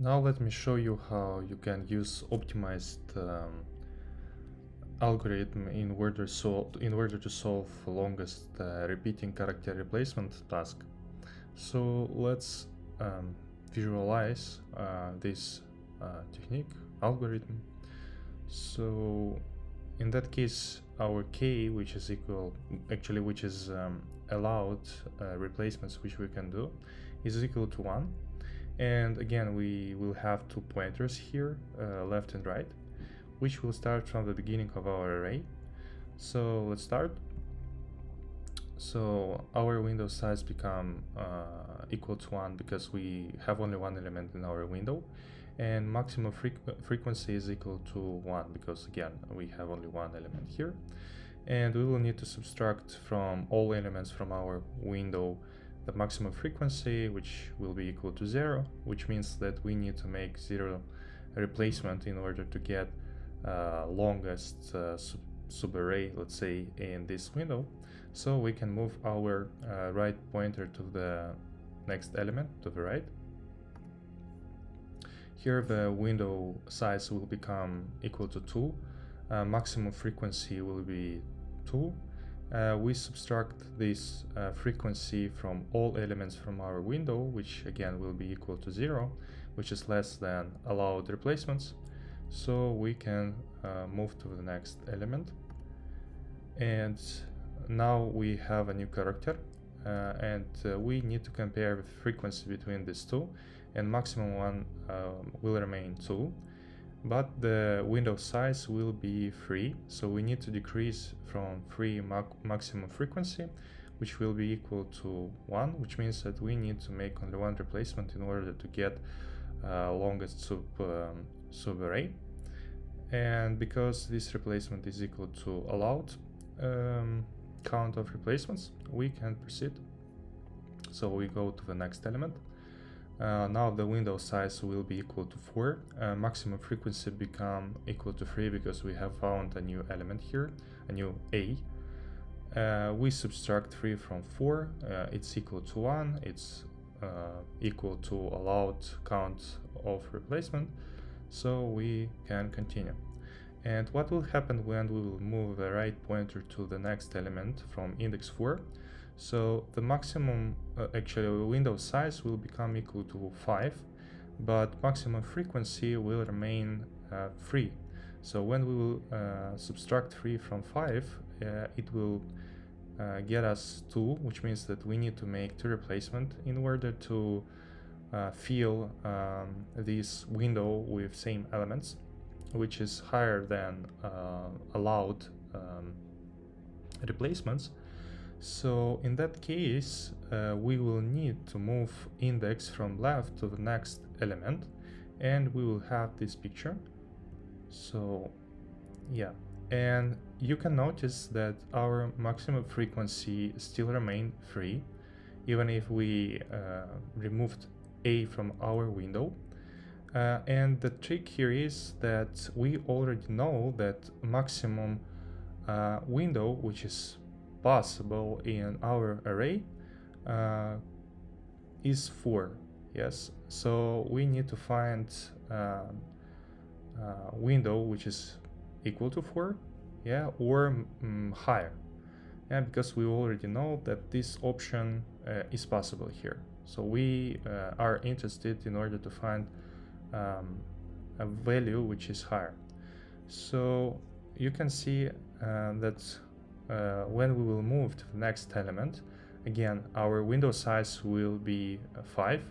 Now let me show you how you can use optimized algorithm in order to solve longest repeating character replacement task. So let's visualize this technique algorithm. So in that case, our k, which is allowed replacements which we can do, is equal to 1. And again, we will have 2 pointers here, left and right, which will start from the beginning of our array. So let's start. So our window size become equal to 1 because we have only one element in our window, and maximum frequency is equal to 1 because again we have only one element here, and we will need to subtract from all elements from our window the maximum frequency, which will be equal to 0, which means that we need to make 0 replacement in order to get longest subarray, let's say, in this window. So we can move our right pointer to the next element to the right. Here the window size will become equal to 2, maximum frequency will be 2. We subtract this frequency from all elements from our window, which again will be equal to 0, which is less than allowed replacements. So we can move to the next element. And now we have a new character, and we need to compare the frequency between these two, and maximum one will remain 2. But the window size will be 3, so we need to decrease from 3 maximum frequency, which will be equal to 1, which means that we need to make only one replacement in order to get longest subarray. And because this replacement is equal to allowed count of replacements, we can proceed. So we go to the next element. Now the window size will be equal to 4, maximum frequency become equal to 3 because we have found a new element here, a new A. We subtract 3 from 4, it's equal to 1, it's equal to allowed count of replacement, so we can continue. And what will happen when we will move the right pointer to the next element from index 4? So the maximum, window size will become equal to 5, but maximum frequency will remain 3. So when we will subtract 3 from 5, it will get us 2, which means that we need to make 2 replacements in order to fill this window with same elements, which is higher than allowed replacements. So in that case, we will need to move index from left to the next element, and we will have this picture. So yeah, and you can notice that our maximum frequency still remain 3, even if we removed A from our window. And the trick here is that we already know that maximum window, which is possible in our array, is 4. Yes, so we need to find window which is equal to 4, yeah, or higher, yeah, because we already know that this option is possible here. So we are interested in order to find a value which is higher. So you can see that when we will move to the next element, again our window size will be 5,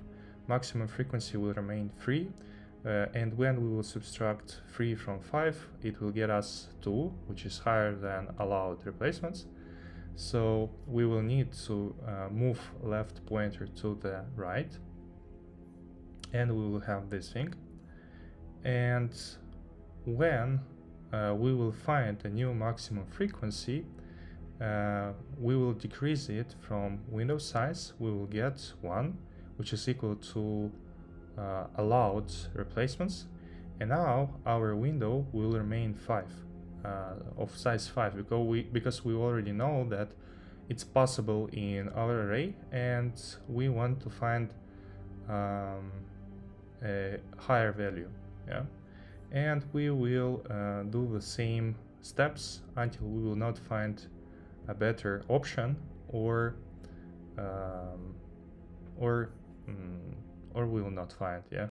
maximum frequency will remain 3, and when we will subtract 3 from 5, it will get us 2, which is higher than allowed replacements. So we will need to move left pointer to the right, and we will have this thing. And when we will find a new maximum frequency, we will decrease it from window size. We will get 1, which is equal to allowed replacements, and now our window will remain 5, of size 5, because we already know that it's possible in our array, and we want to find a higher value. Yeah, and we will do the same steps until we will not find a better option, or we will not find. Yeah.